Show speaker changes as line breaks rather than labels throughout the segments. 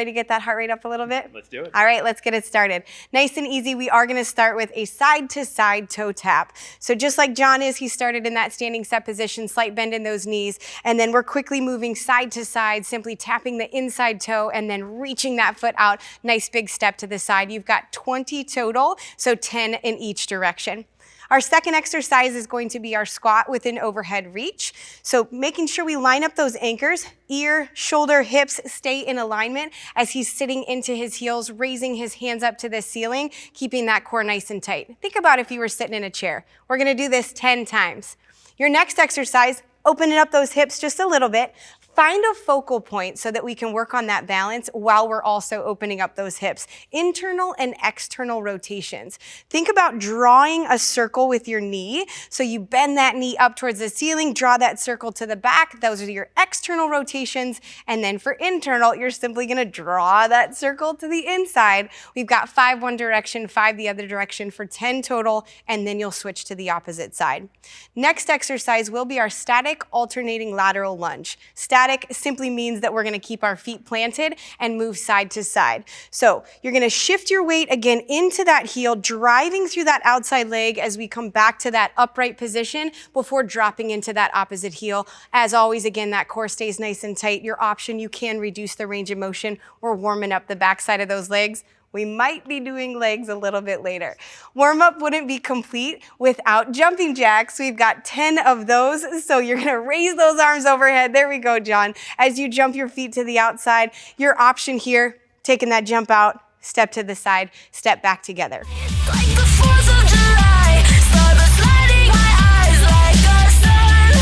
ready to get that heart rate up a little bit?
Let's do it.
All right, let's get it started. Nice and easy, we are gonna start with a side-to-side toe tap. So just like John is, he started in that standing set position, slight bend in those knees, and then we're quickly moving side to side, simply tapping the inside toe and then reaching that foot out. Nice big step to the side. You've got 20 total, so 10 in each direction. Our second exercise is going to be our squat with an overhead reach. So making sure we line up those anchors, ear, shoulder, hips stay in alignment as he's sitting into his heels, raising his hands up to the ceiling, keeping that core nice and tight. Think about if you were sitting in a chair. We're gonna do this 10 times. Your next exercise, opening up those hips just a little bit. Find a focal point so that we can work on that balance while we're also opening up those hips. Internal and external rotations. Think about drawing a circle with your knee. So you bend that knee up towards the ceiling, draw that circle to the back. Those are your external rotations. And then for internal, you're simply gonna draw that circle to the inside. We've got 5 one direction, 5 the other direction for 10 total, and then you'll switch to the opposite side. Next exercise will be our static alternating lateral lunge. Static simply means that we're gonna keep our feet planted and move side to side. So you're gonna shift your weight again into that heel, driving through that outside leg as we come back to that upright position before dropping into that opposite heel. As always, again, that core stays nice and tight. Your option, you can reduce the range of motion. We're warming up the backside of those legs. We might be doing legs a little bit later. Warm-up wouldn't be complete without jumping jacks. We've got 10 of those, so you're gonna raise those arms overhead. There we go, John. As you jump your feet to the outside, your option here, taking that jump out, step to the side, step back together.
Like the 4th of July, stars lighting my eyes like the sun.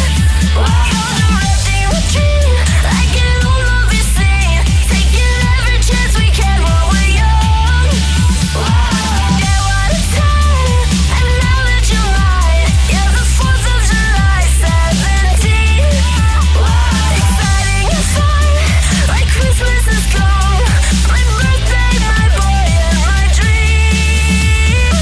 You're directing the dream, like an old movie scene, taking every chance we can while we're young. Yeah, what a time, and now that you're mine, yeah, the 4th of July, 17. Exciting and fun, like Christmas is gone, my birthday, my boy, and my dream.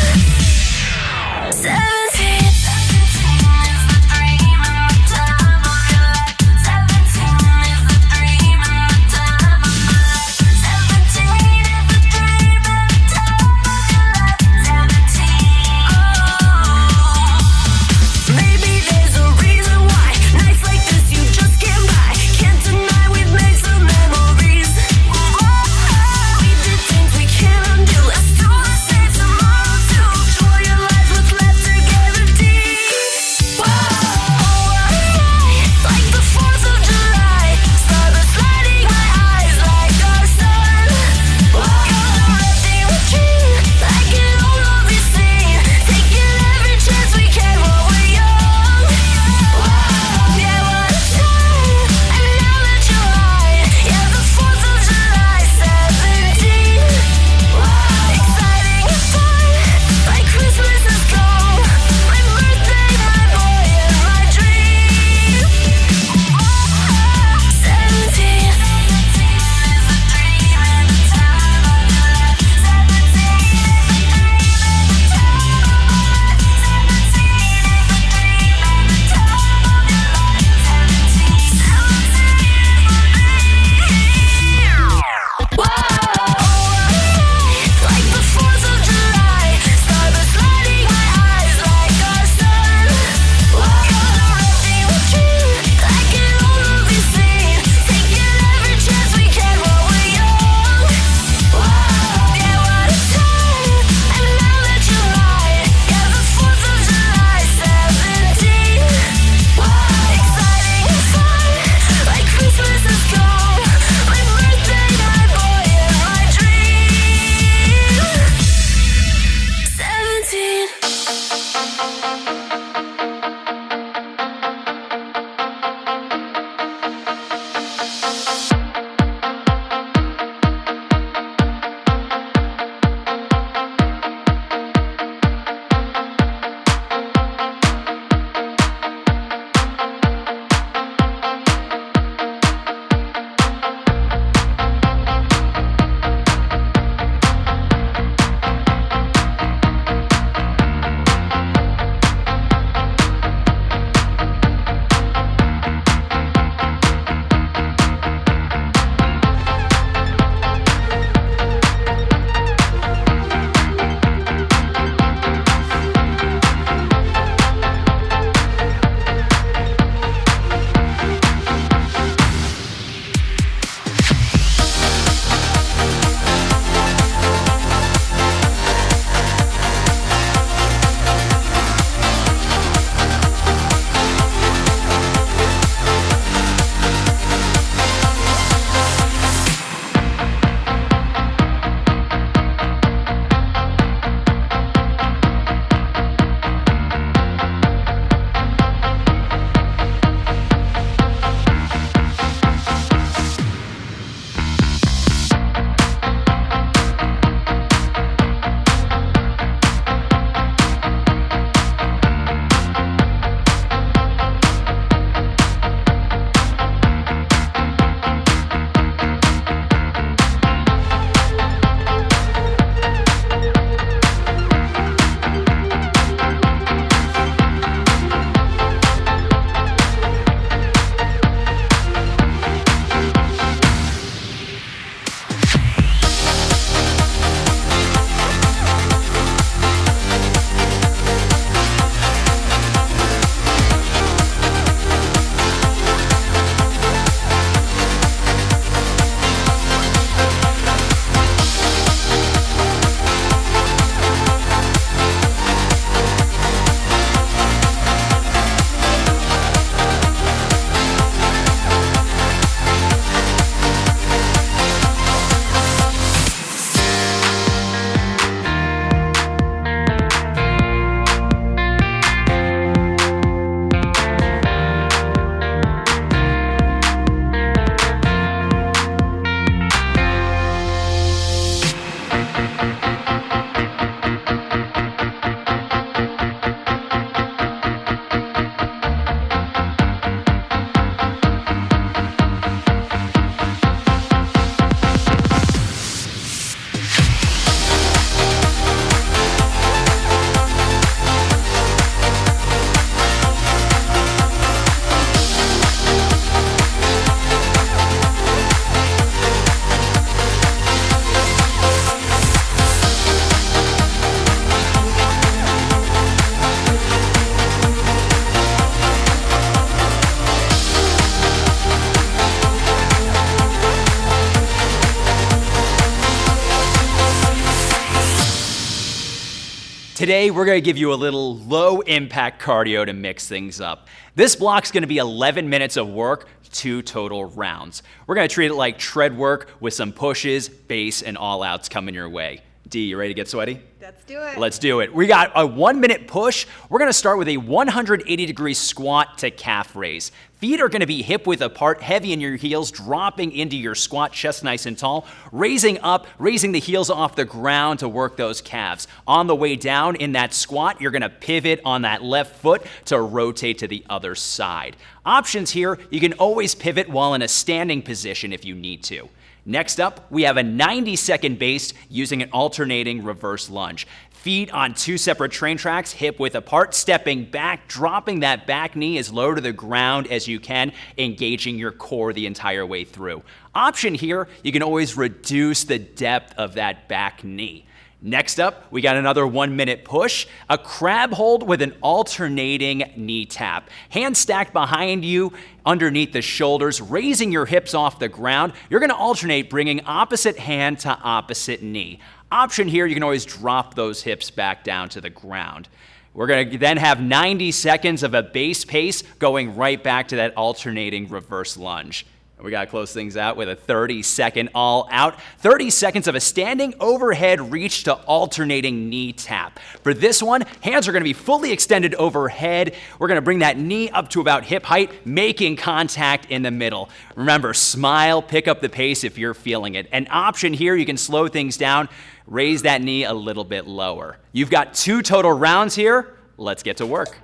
Today, we're gonna give you a little low impact cardio to mix things up. This block's gonna be 11 minutes of work, 2 total rounds. We're gonna treat it like tread work with some pushes, base, and all outs coming your way. D, you ready to get sweaty?
Let's do it.
Let's do it. We got a 1-minute push. We're gonna start with a 180-degree squat to calf raise. Feet are gonna be hip width apart, heavy in your heels, dropping into your squat, chest nice and tall, raising up, raising the heels off the ground to work those calves. On the way down in that squat, you're gonna pivot on that left foot to rotate to the other side. Options here, you can always pivot while in a standing position if you need to. Next up, we have a 90-second base using an alternating reverse lunge. Feet on 2 separate train tracks, hip width apart, stepping back, dropping that back knee as low to the ground as you can, engaging your core the entire way through. Option here, you can always reduce the depth of that back knee. Next up, we got another 1-minute push, a crab hold with an alternating knee tap. Hands stacked behind you, underneath the shoulders, raising your hips off the ground. You're gonna alternate bringing opposite hand to opposite knee. Option here, you can always drop those hips back down to the ground. We're gonna then have 90 seconds of a base pace going right back to that alternating reverse lunge. We gotta close things out with a 30-second all out. 30 seconds of a standing overhead reach to alternating knee tap. For this one, hands are gonna be fully extended overhead. We're gonna bring that knee up to about hip height, making contact in the middle. Remember, smile, pick up the pace if you're feeling it. An option here, you can slow things down, raise that knee a little bit lower. You've got 2 total rounds here. Let's get to work.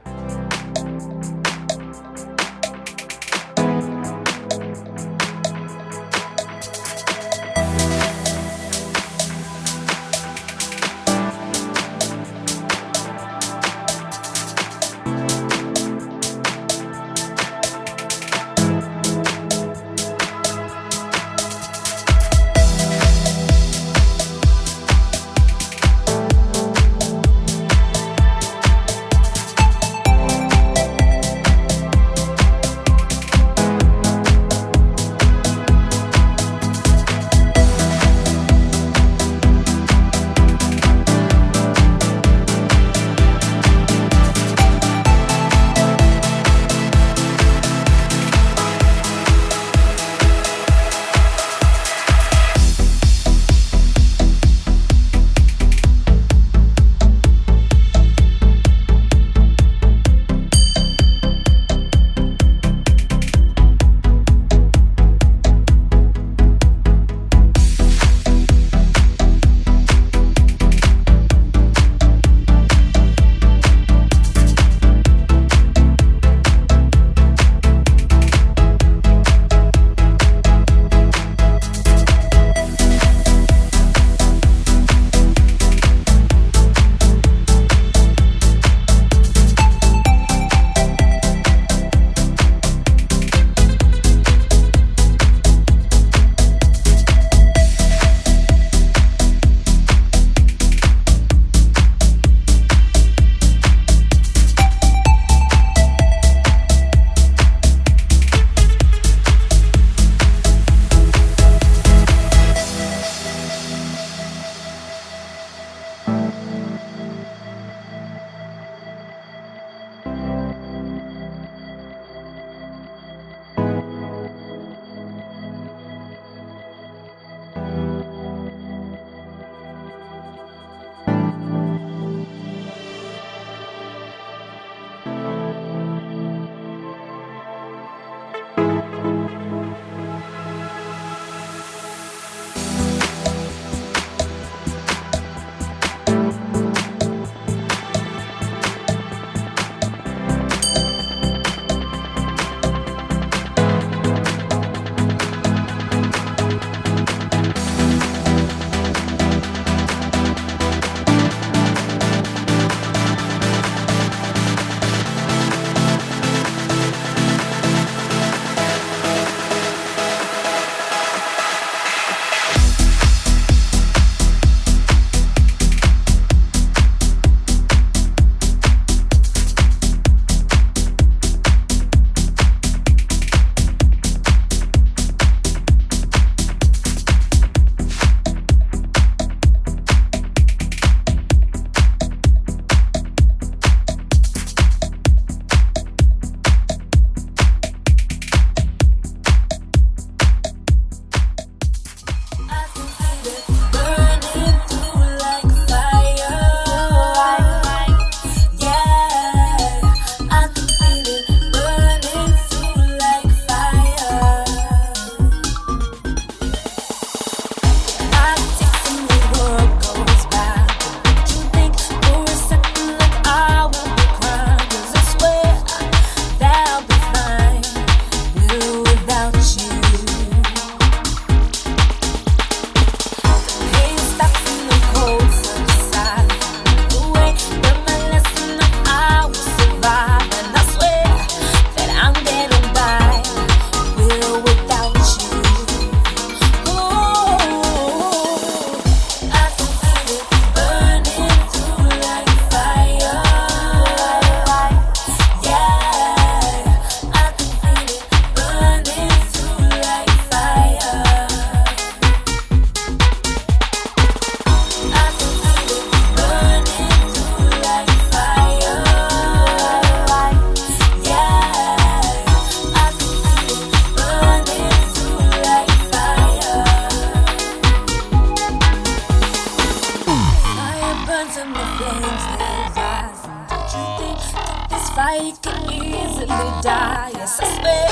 and the flames they rise. Don't you think that this fight can easily die? Yes, I swear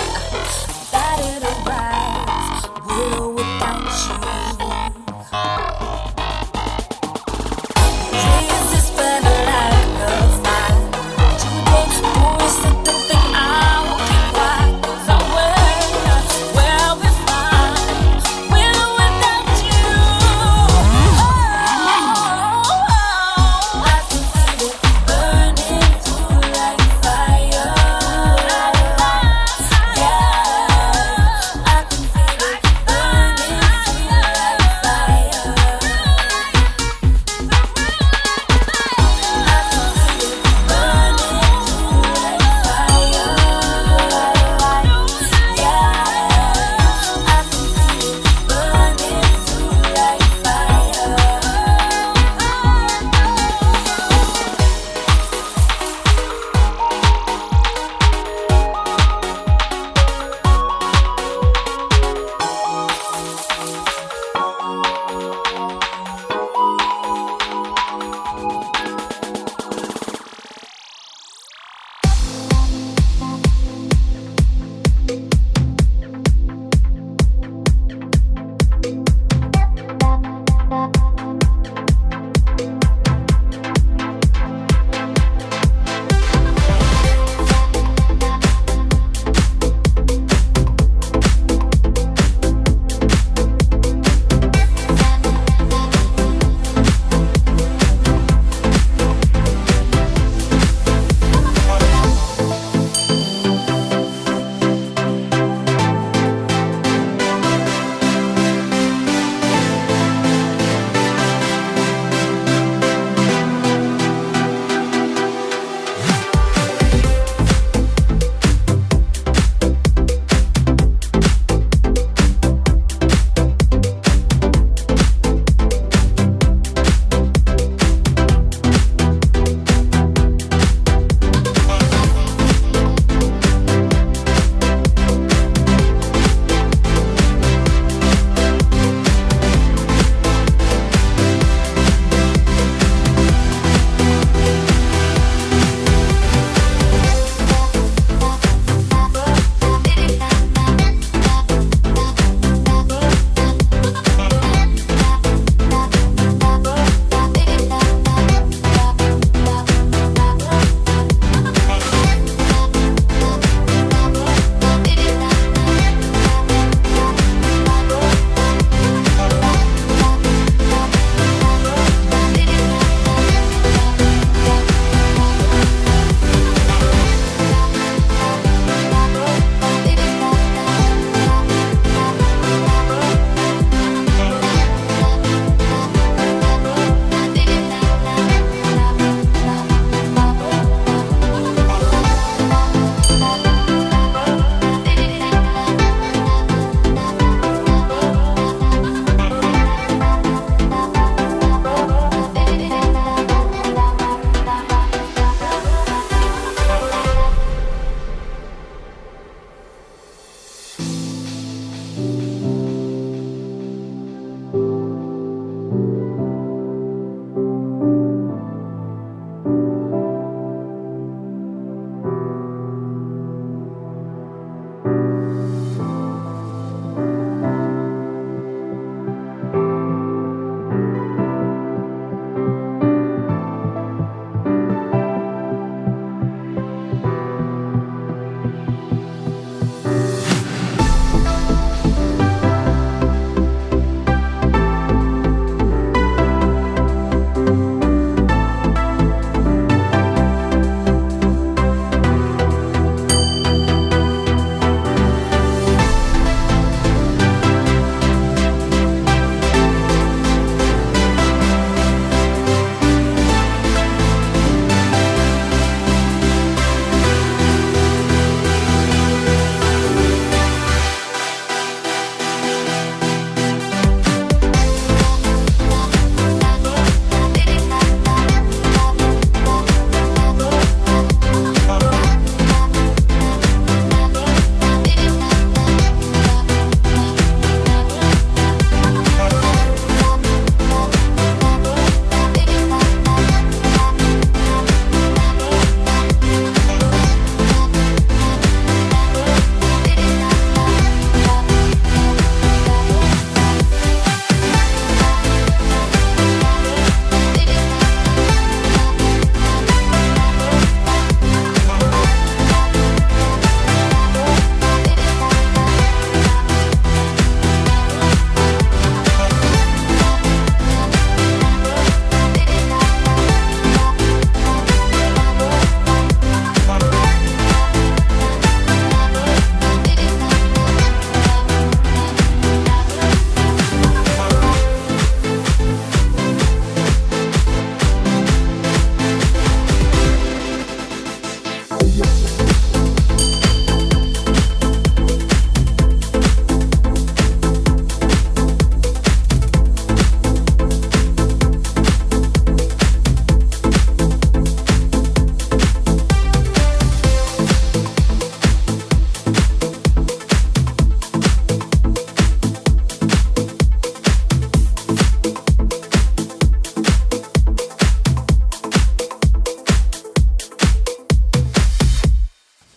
that it'll rise with or without you. Raise this banner like a fire. Today, for a second think I won't keep quiet, 'cause I will be fine with or without you. I can feel it burning through like fire. Yeah, I can feel it burning through like fire.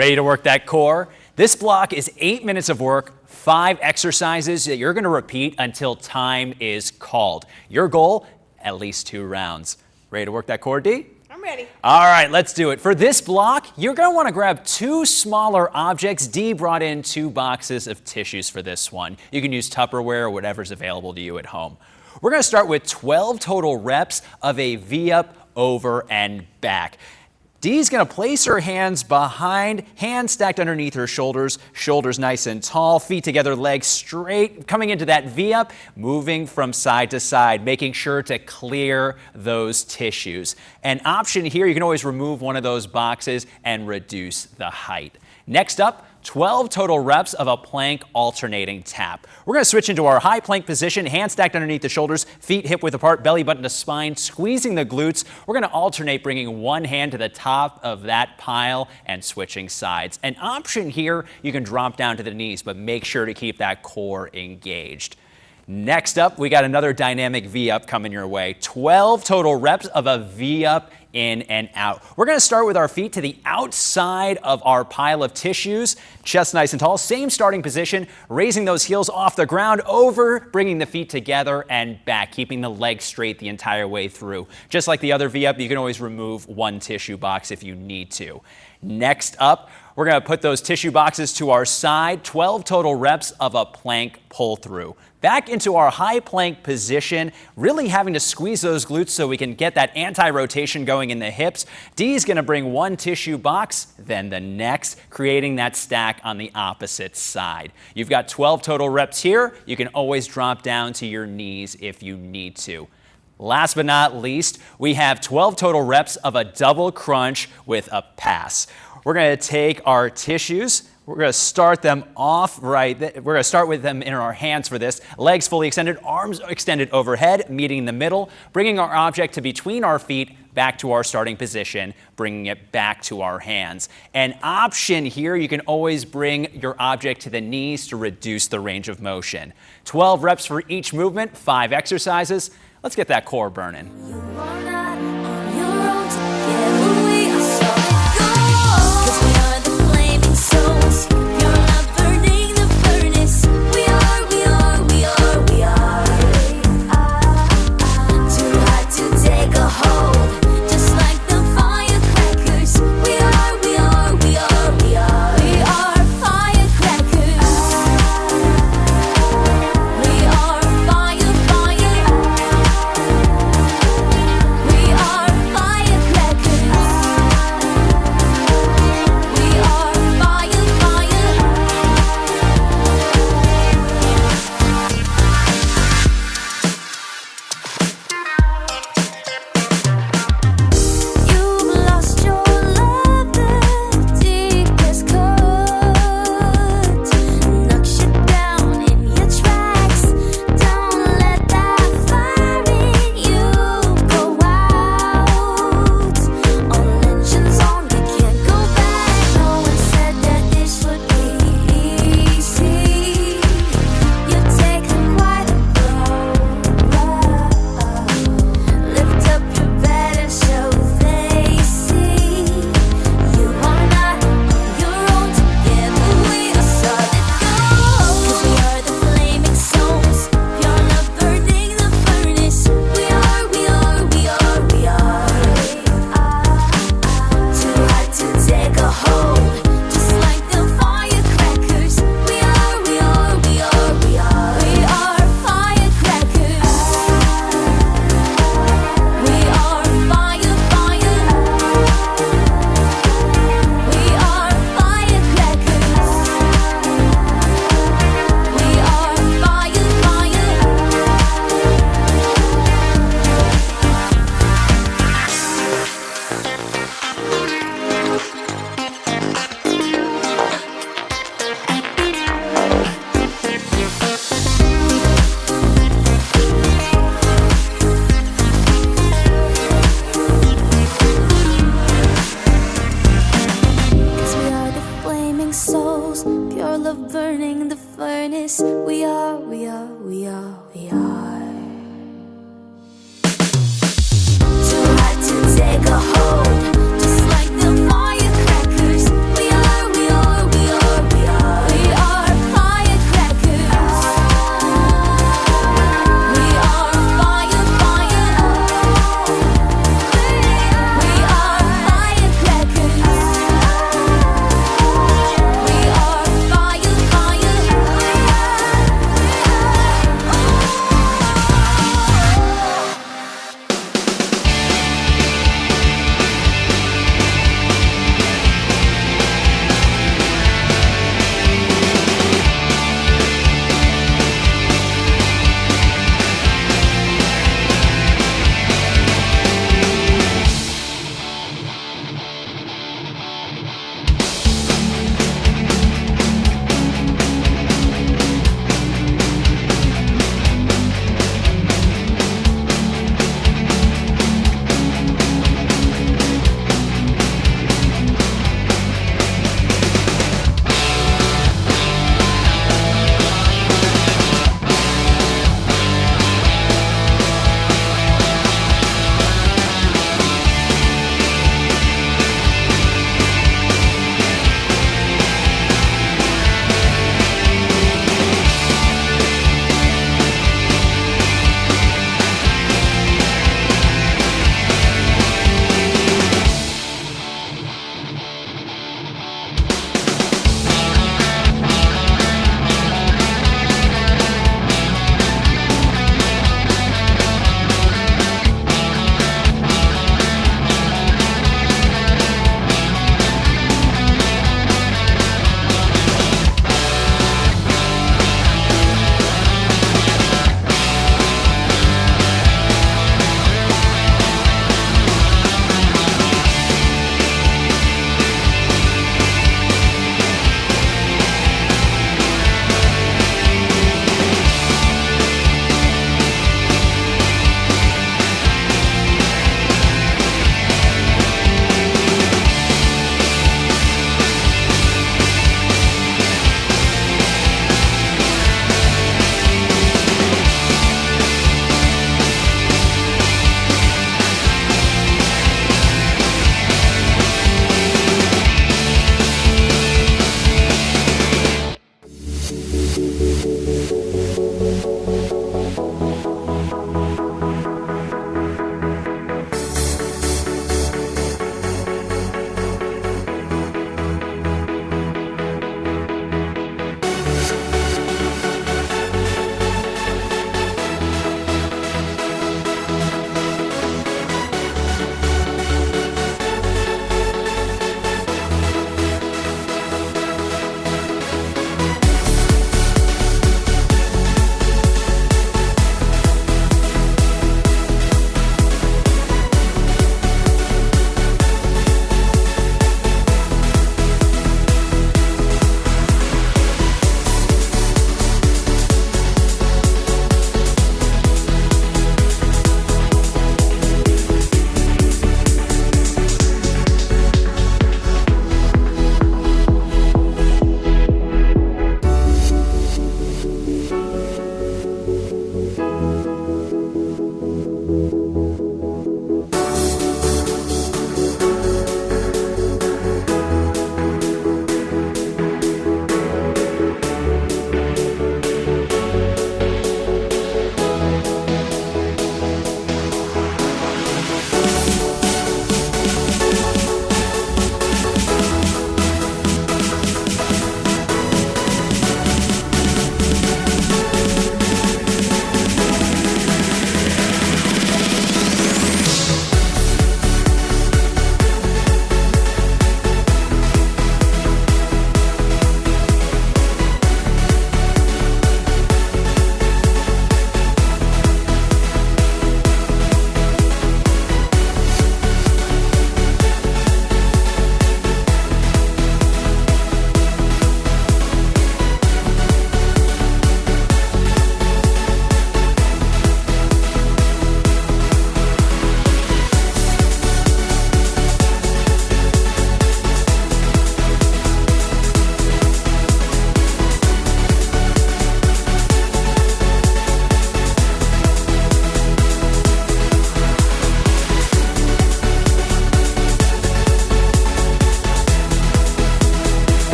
Ready to work that core? This block is 8 minutes of work, 5 exercises that you're going to repeat until time is called. Your goal, at least 2 rounds. Ready to work that core, D?
I'm ready.
All right, let's do it. For this block, you're going to want to grab 2 smaller objects. D brought in 2 boxes of tissues for this one. You can use Tupperware or whatever's available to you at home. We're going to start with 12 total reps of a V-up, over, and back. Dee's going to place her hands behind, hands stacked underneath her shoulders, shoulders nice and tall, feet together, legs straight, coming into that V-up, moving from side to side, making sure to clear those tissues. An option here, you can always remove one of those boxes and reduce the height. Next up, 12 total reps of a plank alternating tap. We're going to switch into our high plank position, hands stacked underneath the shoulders, feet hip width apart, belly button to spine, squeezing the glutes. We're going to alternate bringing one hand to the top of that pile and switching sides. An option here, you can drop down to the knees, but make sure to keep that core engaged. Next up, we got another dynamic V-up coming your way. 12 total reps of a V-up in and out. We're going to start with our feet to the outside of our pile of tissues, chest nice and tall, same starting position, raising those heels off the ground, over, bringing the feet together and back, keeping the legs straight the entire way through. Just like the other V-up, you can always remove one tissue box if you need to. Next up, we're going to put those tissue boxes to our side, 12 total reps of a plank pull through. Back into our high plank position, really having to squeeze those glutes so we can get that anti-rotation going in the hips. D is going to bring one tissue box, then the next, creating that stack on the opposite side. You've got 12 total reps here. You can always drop down to your knees if you need to. Last but not least, we have 12 total reps of a double crunch with a pass. We're going to take our tissues. We're going to start them off right. We're going to start with them in our hands for this. Legs fully extended, arms extended overhead, meeting in the middle, bringing our object to between our feet, back to our starting position, bringing it back to our hands. An option here, you can always bring your object to the knees to reduce the range of motion. 12 reps for each movement, 5 exercises. Let's get that core burning.
Too hot to take a hold, just like the firecrackers. We are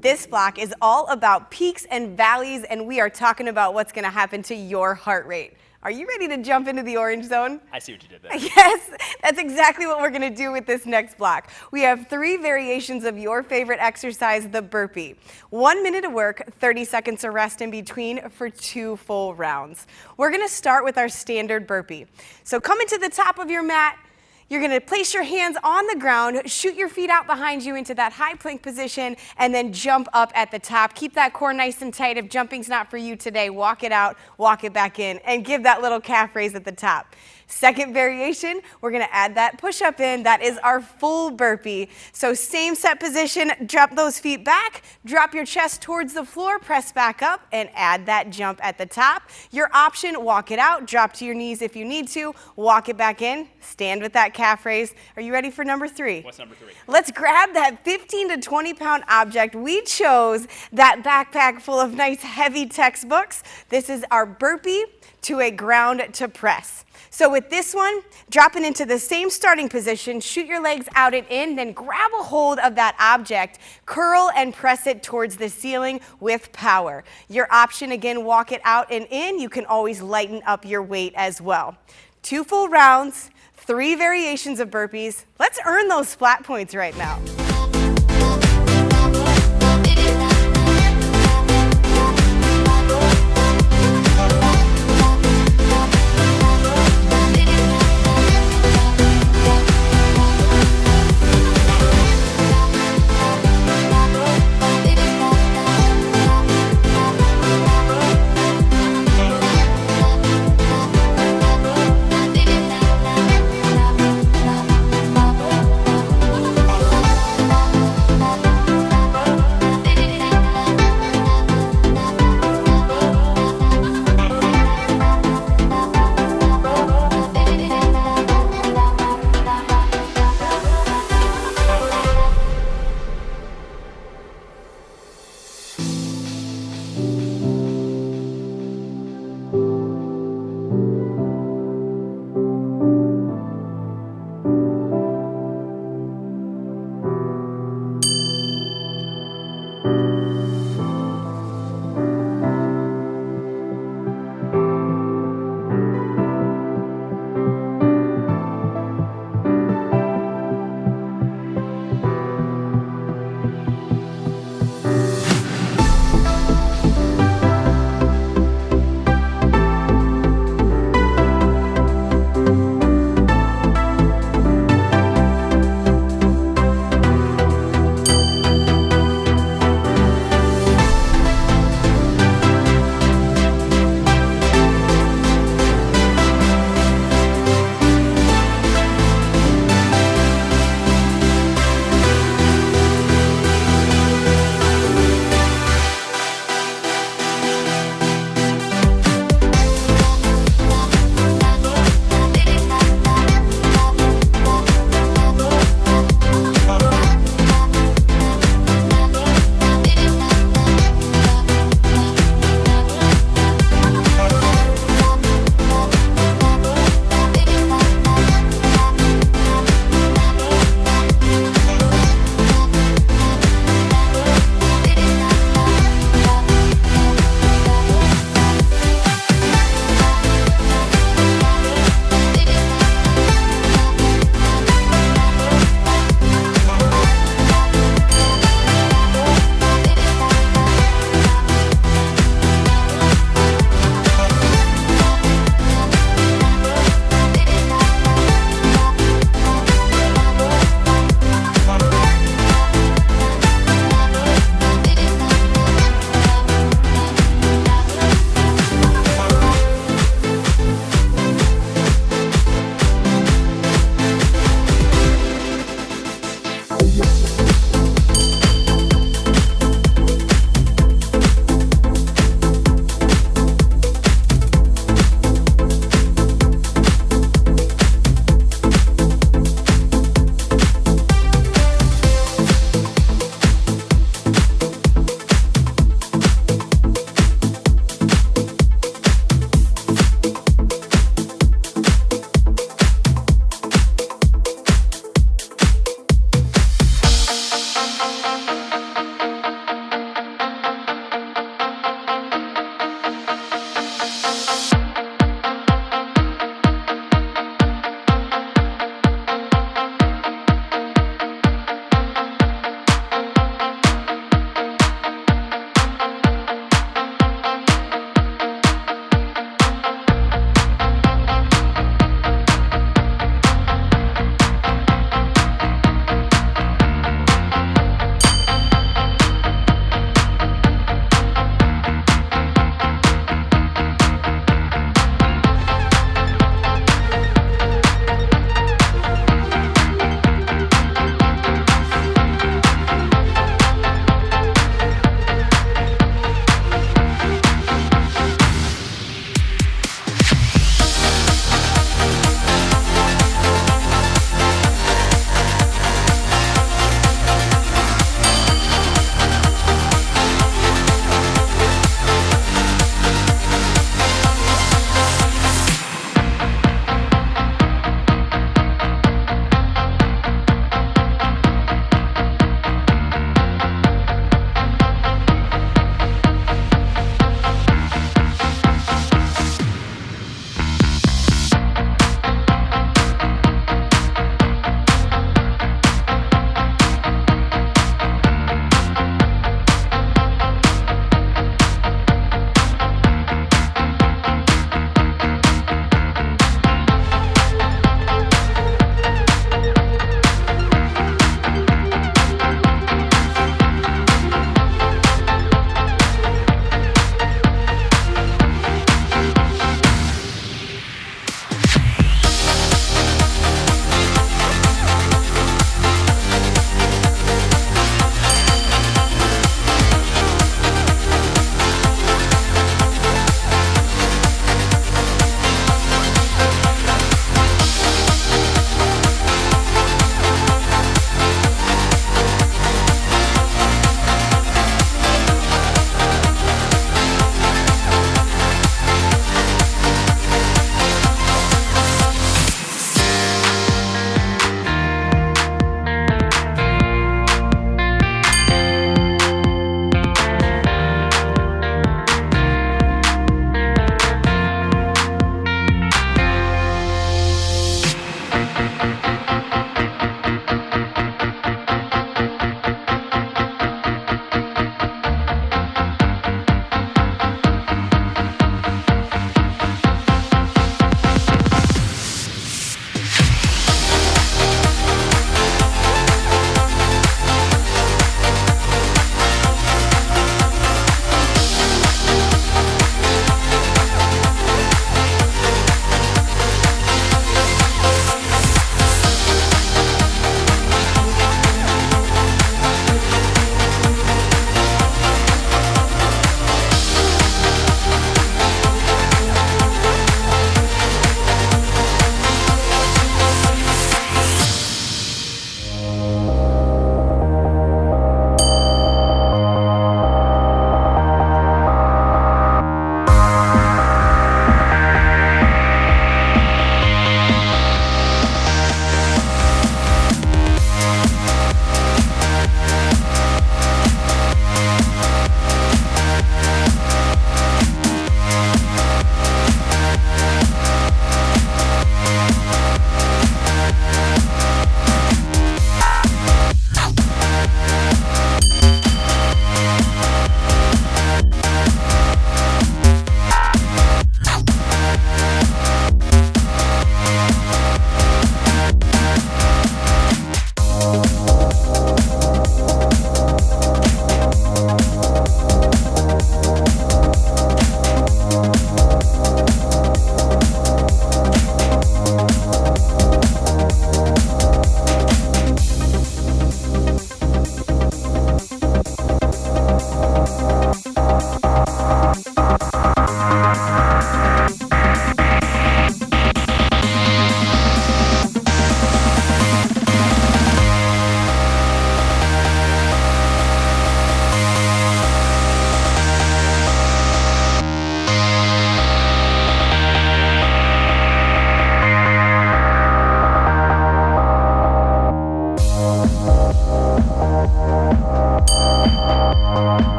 This block is all about peaks and valleys, and we are talking about what's gonna happen to your heart rate. Are you ready to jump into the orange zone?
I see what you did there.
Yes, that's exactly what we're gonna do with this next block. We have 3 variations of your favorite exercise, the burpee. 1 minute of work, 30 seconds of rest in between for 2 full rounds. We're gonna start with our standard burpee. So come into the top of your mat. You're gonna place your hands on the ground, shoot your feet out behind you into that high plank position, and then jump up at the top. Keep that core nice and tight. If jumping's not for you today, walk it out, walk it back in, and give that little calf raise at the top. Second variation, we're gonna add that push-up in. That is our full burpee. So same set position, drop those feet back, drop your chest towards the floor, press back up, and add that jump at the top. Your option, walk it out, drop to your knees if you need to, walk it back in, stand with that calf raise. Are you ready for number 3?
What's number 3?
Let's grab that 15 to 20 pound object. We chose that backpack full of nice heavy textbooks. This is our burpee to a ground to press. So with this one, dropping into the same starting position, shoot your legs out and in, then grab a hold of that object, curl and press it towards the ceiling with power. Your option, again, walk it out and in. You can always lighten up your weight as well. 2 full rounds, 3 variations of burpees. Let's earn those splat points right now.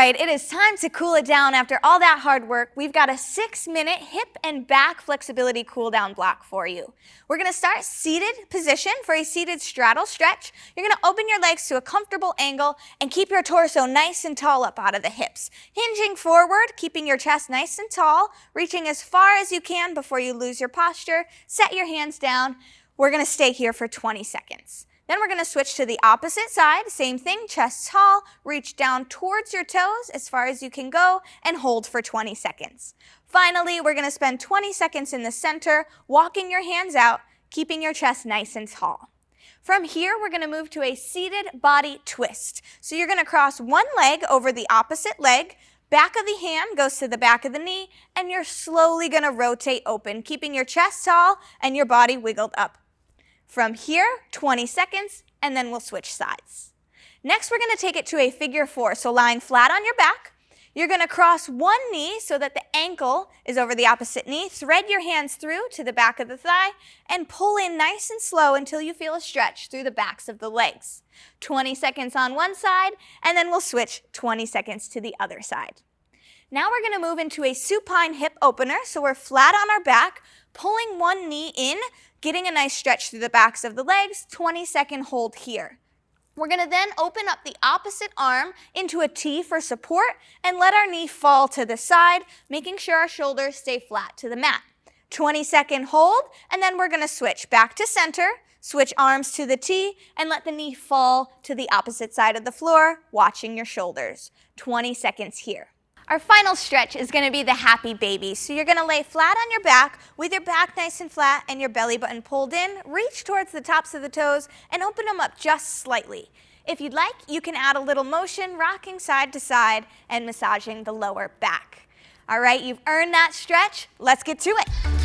right, it is time to cool it down after all that hard work. We've got a 6-minute hip and back flexibility cool down block for you. We're gonna start seated position for a seated straddle stretch. You're gonna open your legs to a comfortable angle and keep your torso nice and tall up out of the hips. Hinging forward, keeping your chest nice and tall, reaching as far as you can before you lose your posture. Set your hands down. We're gonna stay here for 20 seconds. Then we're going to switch to the opposite side. Same thing, chest tall, reach down towards your toes as far as you can go, and hold for 20 seconds. Finally, we're going to spend 20 seconds in the center, walking your hands out, keeping your chest nice and tall. From here, we're going to move to a seated body twist. So you're going to cross one leg over the opposite leg, back of the hand goes to the back of the knee, and you're slowly going to rotate open, keeping your chest tall and your body wiggled up. From here, 20 seconds, and then we'll switch sides. Next, we're going to take it to a figure 4. So lying flat on your back, you're going to cross one knee so that the ankle is over the opposite knee. Thread your hands through to the back of the thigh and pull in nice and slow until you feel a stretch through the backs of the legs. 20 seconds on one side, and then we'll switch 20 seconds to the other side. Now we're going to move into a supine hip opener. So we're flat on our back, pulling one knee in, getting a nice stretch through the backs of the legs, 20-second hold here. We're going to then open up the opposite arm into a T for support and let our knee fall to the side, making sure our shoulders stay flat to the mat. 20-second hold, and then we're going to switch back to center, switch arms to the T, and let the knee fall to the opposite side of the floor, watching your shoulders. 20 seconds here. Our final stretch is going to be the happy baby. So you're going to lay flat on your back with your back nice and flat and your belly button pulled in. Reach towards the tops of the toes and open them up just slightly. If you'd like, you can add a little motion, rocking side to side and massaging the lower back. All right, you've earned that stretch. Let's get to it.